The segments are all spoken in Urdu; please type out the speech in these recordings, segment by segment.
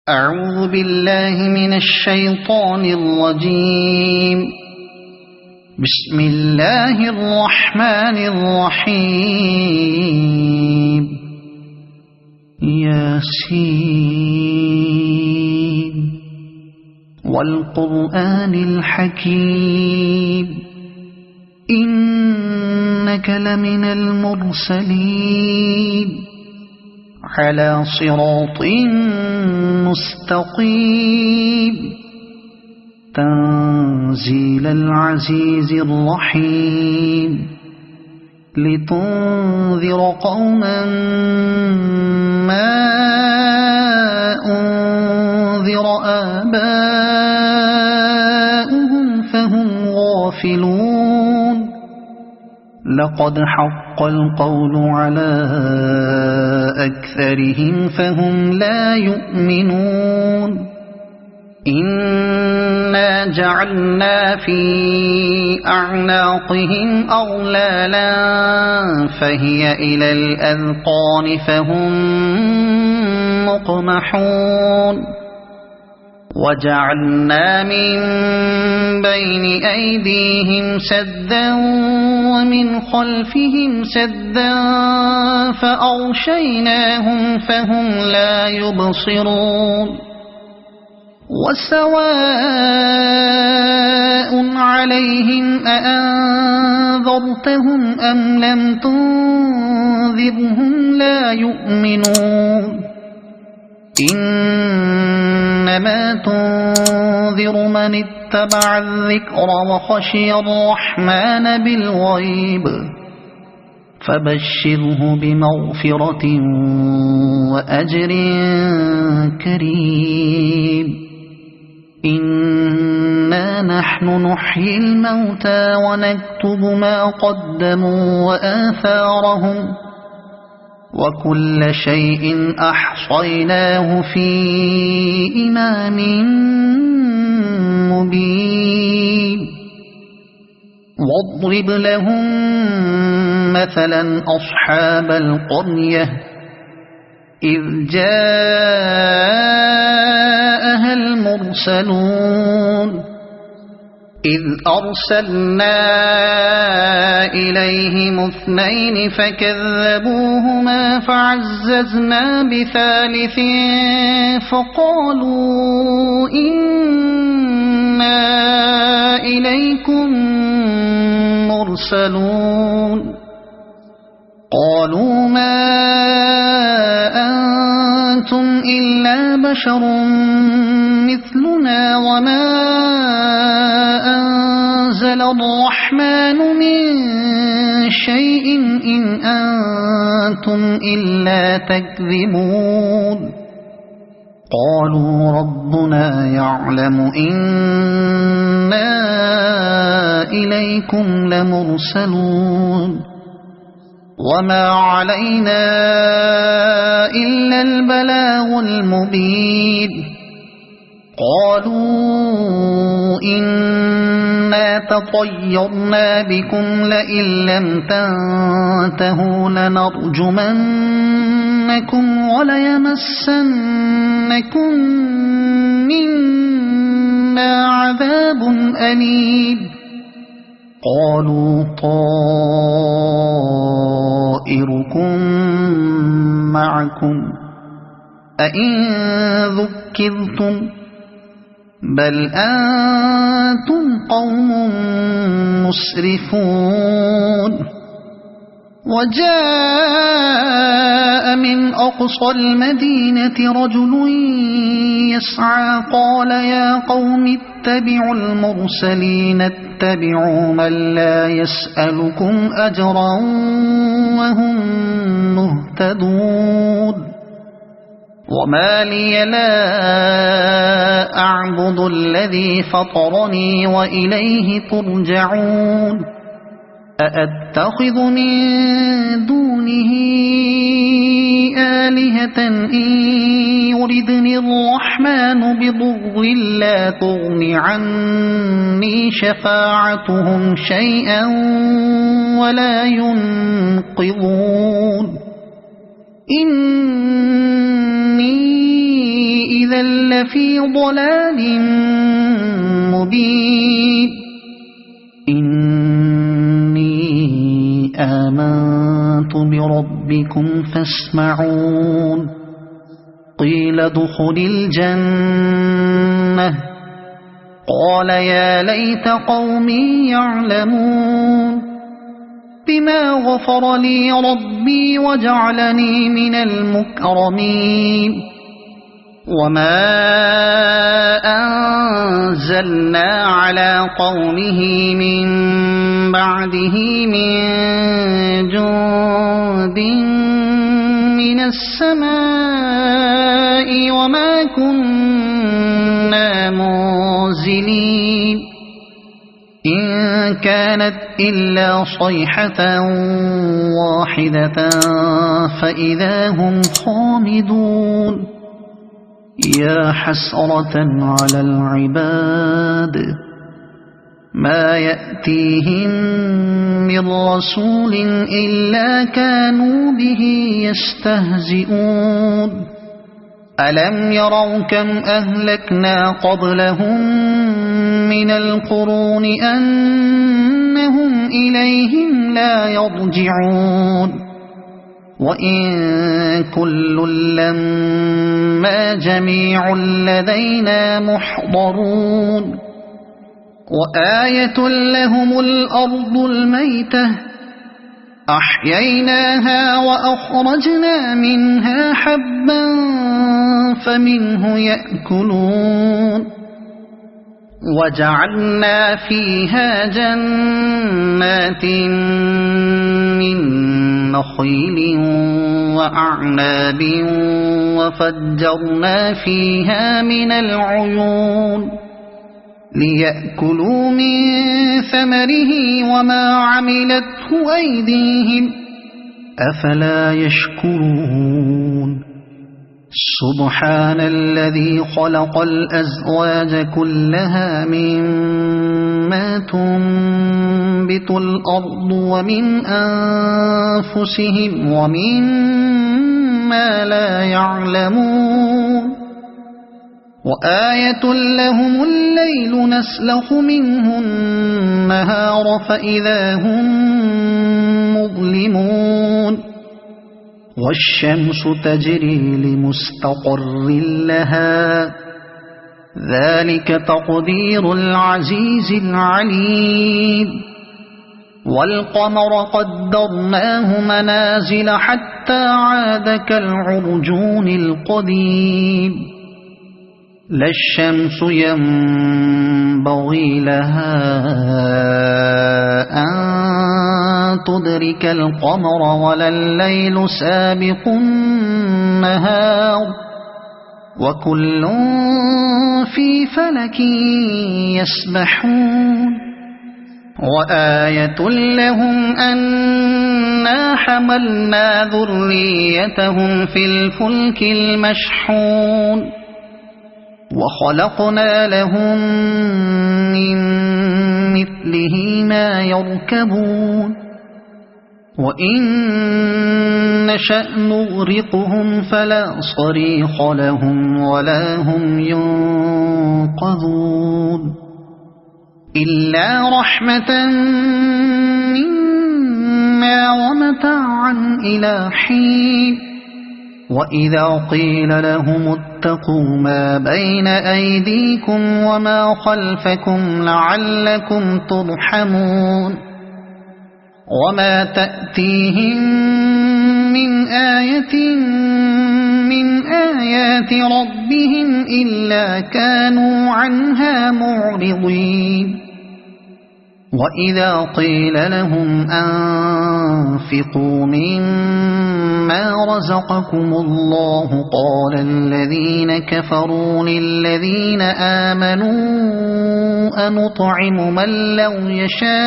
أعوذ بالله من الشيطان الرجيم. بسم الله الرحمن الرحيم. ياسين والقرآن الحكيم إنك لمن المرسلين على صراط مستقيم تنزيل العزيز الرحيم لتنذر قوما ما أنذر آباؤهم فهم غافلون. لقد حق القول على أكثرهم فهم لا يؤمنون. إنا جعلنا في أعناقهم أغلالا فهي إلى الأذقان فهم مقمحون. وجعلنا من بين أيديهم سدا ومن خلفهم سدا فأغشيناهم فهم لا يبصرون. وسواء عليهم أأنذرتهم أم لم تنذرهم لا يؤمنون. إنما تنذر من اتبع الذكر وخشي الرحمن بالغيب فبشره بمغفرة وأجر كريم. إنا نحن نحيي الموتى ونكتب ما قدموا وآثارهم وكل شيء أحصيناه في إمام مبين. واضرب لهم مثلا أصحاب القرية إذ جاءها المرسلون إذ أرسلنا إليهم اثنين فكذبوهما فعززنا بثالث فقالوا إنا إليكم مرسلون. قالوا ما أنتم إلا بشر مثلنا وما أنزل الرحمن من شيء إن أنتم إلا تكذبون. قالوا ربنا يعلم إنا إليكم لمرسلون وما علينا إلا البلاغ المبين. قالوا إنا تطيرنا بكم لئن لم تنتهوا لنرجمنكم وليمسنكم منا عذاب أليم. قالوا طائركم معكم أئن ذكرتم بل أنتم قوم مسرفون. وجاء من أقصى المدينة رجل يسعى قال يا قوم اتبعوا المرسلين اتبعوا من لا يسألكم أجرا وهم مهتدون. وما لي لا أعبد الذي فطرني وإليه ترجعون. أأتخذ من دونه آلهة إن يردني الرحمن بضر لا تغن عني شفاعتهم شيئا ولا ينقذون. إني إذا لفي ضلال مبين إني آمنت بربكم فاسمعون قيل ادخل الجنة قال يا ليت قومي يعلمون بما غفر لي ربي وجعلني من المكرمين وما أنزلنا على قومه من بعده من جند من السماء وما كنا منزلين إن كانت إلا صيحة واحدة فإذا هم خامدون يا حسرة على العباد ما يأتيهم من رسول إلا كانوا به يستهزئون ألم يروا كم أهلكنا قبلهم من القرون أنهم إليهم لا يرجعون وإن كل لما جميع لدينا محضرون وآية لهم الأرض الميتة أحييناها وأخرجنا منها حبا فمنه يأكلون وجعلنا فيها جنات من نخيل وأعناب وفجرنا فيها من العيون ليأكلوا من ثمره وما عملته أيديهم أفلا يشكرون سبحان الذي خلق الأزواج كلها مما تنبت الأرض ومن أنفسهم ومما لا يعلمون وآية لهم الليل نسلخ منه النهار فإذا هم مظلمون والشمس تجري لمستقر لها ذلك تقدير العزيز العليم والقمر قدرناه منازل حتى عاد كالعرجون القديم لا الشمس ينبغي لها أن تدرك القمر ولا الليل سابق النهار وكل في فلك يسبحون وآية لهم أنا حملنا ذريتهم في الفلك المشحون وخلقنا لهم من مثله ما يركبون وإن نشأ نغرقهم فلا صريخ لهم ولا هم ينقذون إلا رحمة منا ومتاعا إلى حين وإذا قيل لهم اتقوا ما بين أيديكم وما خلفكم لعلكم ترحمون وما تأتيهم من آية من آيات ربهم إلا كانوا عنها معرضين وإذا قيل لهم أنفقوا مما رزقكم الله قال الذين كفروا للذين آمنوا أنطعم من لو يشاء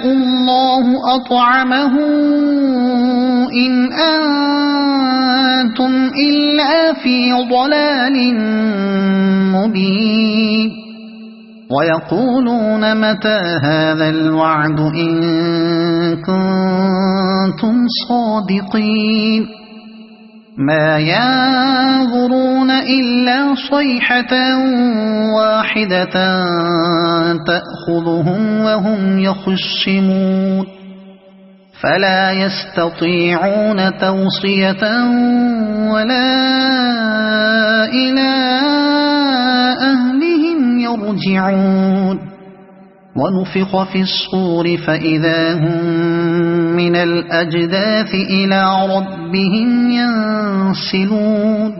الله أطعمه إن أنتم إلا في ضلال مبين ويقولون متى هذا الوعد إن كنتم صادقين ما ينظرون إلا صيحة واحدة تأخذهم وهم يخصمون فلا يستطيعون توصية ولا إلى أهلهم يرجعون ونفخ في الصور فإذا هم من الأجداث إلى ربهم ينسلون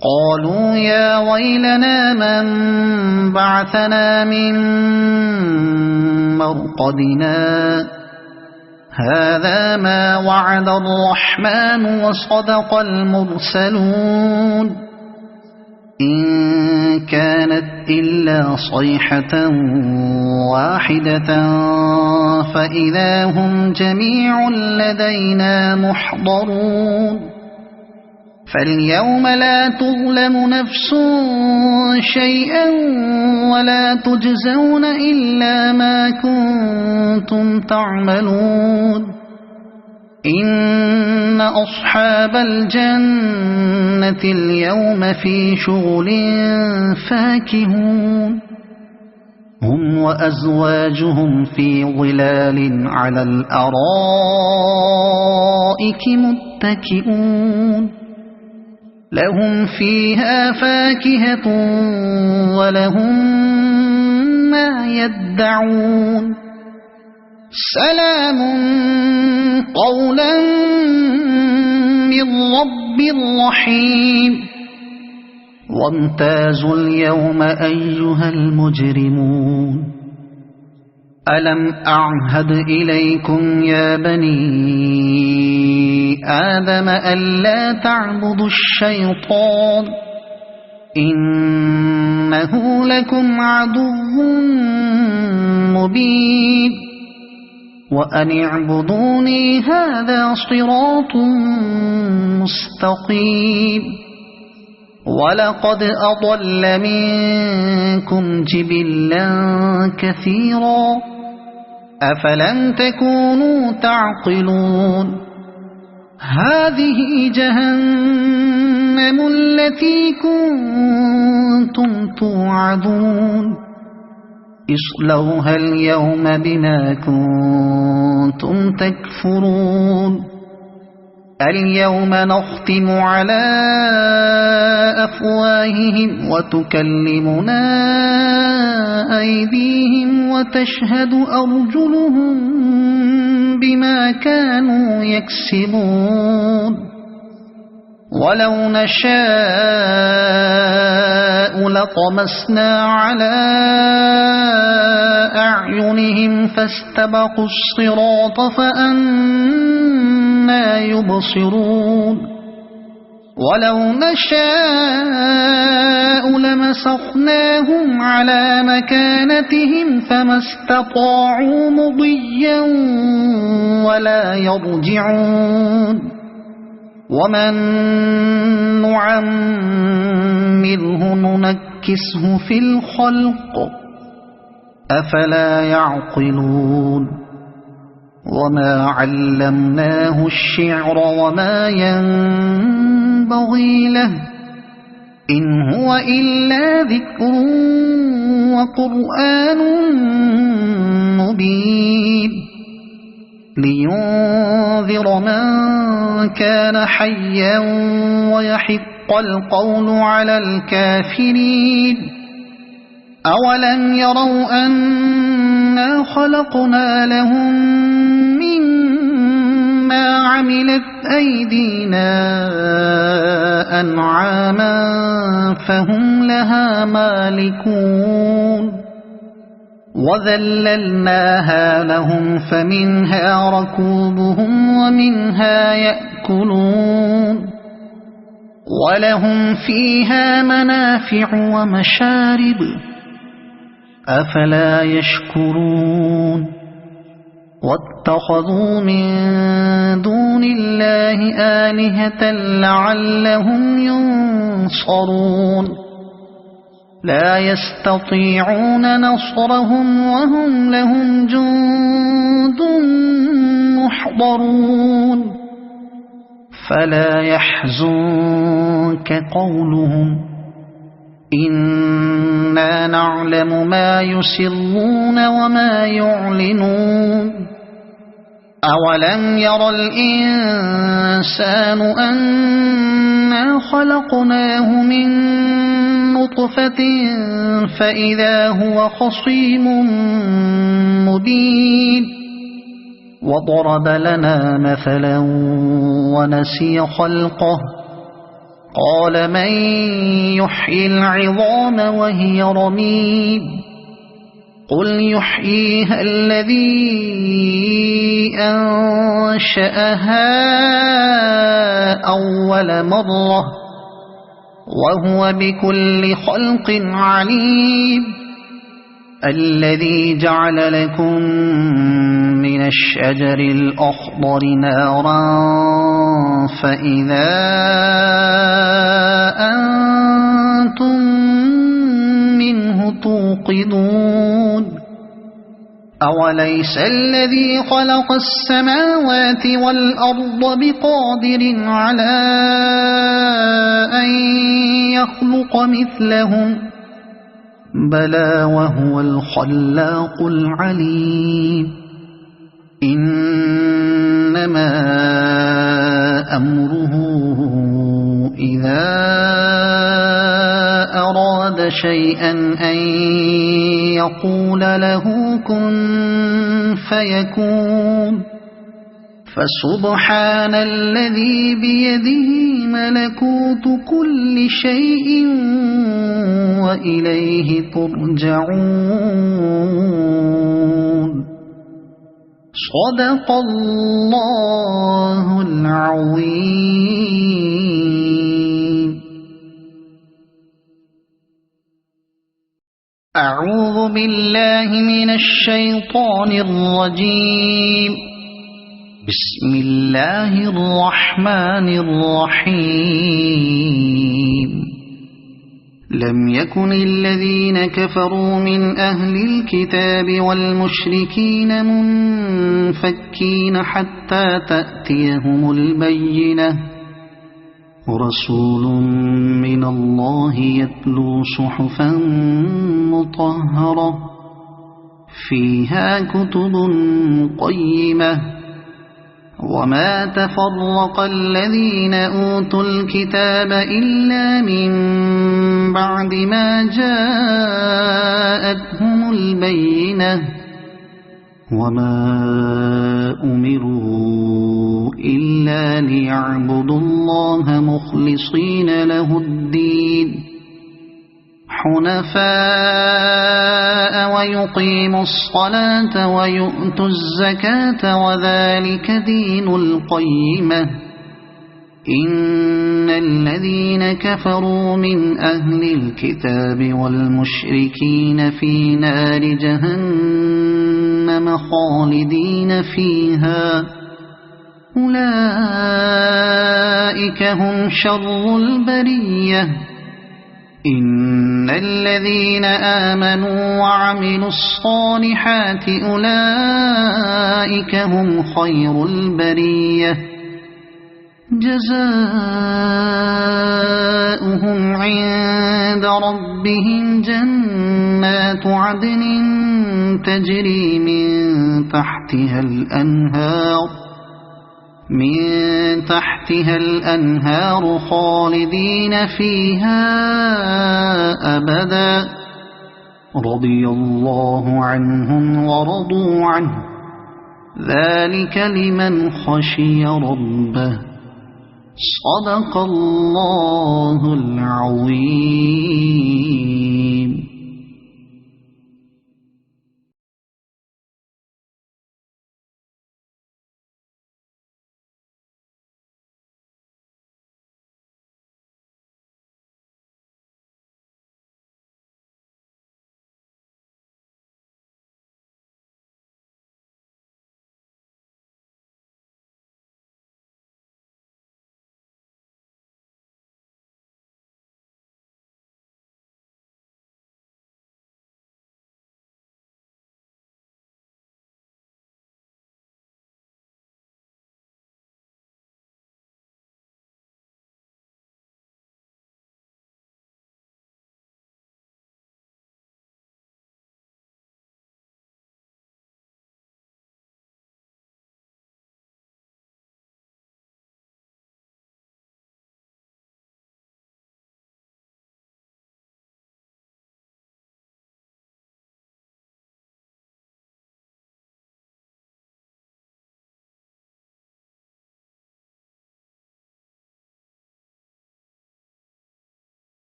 قالوا يا ويلنا من بعثنا من مرقدنا هذا ما وعد الرحمن وصدق المرسلون إن كانت إلا صيحة واحدة فإذا هم جميع لدينا محضرون فاليوم لا تظلم نفس شيئا ولا تجزون إلا ما كنتم تعملون إن أصحاب الجنة اليوم في شغل فاكهون هم وأزواجهم في ظلال على الأرائك متكئون لهم فيها فاكهة ولهم ما يدعون سلام قولا من رب رحيم وامتازوا اليوم أيها المجرمون ألم أعهد إليكم يا بني آدم ألا تعبدوا الشيطان إنه لكم عدو مبين وأن اعبدوني هذا صراط مستقيم ولقد أضل منكم جبلا كثيرا أفلم تكونوا تعقلون هذه جهنم التي كنتم توعدون اصلوها اليوم بما كنتم تكفرون اليوم نختم على أفواههم وتكلمنا أيديهم وتشهد أرجلهم بما كانوا يكسبون ولو نشاء لطمسنا على أعينهم فاستبقوا الصراط فأنى يبصرون ولو نشاء لمسخناهم على مكانتهم فما استطاعوا مضيا ولا يرجعون ومن نعمره ننكسه في الخلق أفلا يعقلون وما علمناه الشعر وما ينبغي له إن هو إلا ذكر وقرآن مبين لينذر من كان حيا ويحق القول على الكافرين أولم يروا أنا خلقنا لهم مما عملت أيدينا أنعاما فهم لها مالكون وذللناها لهم فمنها ركوبهم ومنها يأكلون ولهم فيها منافع ومشارب أفلا يشكرون واتخذوا من دون الله آلهة لعلهم ينصرون لا يستطيعون نصرهم وهم لهم جند محضرون فلا يحزنك قولهم إنا نعلم ما يسرون وما يعلنون أولم ير الإنسان أنا خلقناه من نطفة فإذا هو خصيم مبين وضرب لنا مثلا ونسي خلقه قال من يحيي العظام وهي رميم قل يحييها الذي أنشأها أول مرة وهو بكل خلق عليم الذي جعل لكم من الشجر الأخضر نارا فإذا أنتم منه توقدون أوليس الذي خلق السماوات والأرض بقادر على أن يخلق مثلهم بلى وهو الخلاق العليم إنما أمره إذا أراد شيئا أن يقول له كن فيكون فسبحان الذي بيده ملكوت كل شيء وإليه ترجعون صدق الله العظيم. أعوذ بالله من الشيطان الرجيم. بسم الله الرحمن الرحيم. لم يكن الذين كفروا من أهل الكتاب والمشركين منفكين حتى تأتيهم البينة رسول من الله يتلو صحفا مطهرة فيها كتب قيمة وما تفرق الذين أوتوا الكتاب إلا من بعد ما جاءتهم البينة وما أمروا إلا ليعبدوا الله مخلصين له الدين حنفاء ويقيموا الصلاة ويؤتوا الزكاة وذلك دين القيمة إن الذين كفروا من أهل الكتاب والمشركين في نار جهنم خالدين فيها أولئك هم شر البرية إن الذين آمنوا وعملوا الصالحات أولئك هم خير البرية جزاؤهم عند ربهم جنات عدن تجري من تحتها الأنهار خالدين فيها أبدا رضي الله عنهم ورضوا عنه ذلك لمن خشي ربه صدق الله العظيم.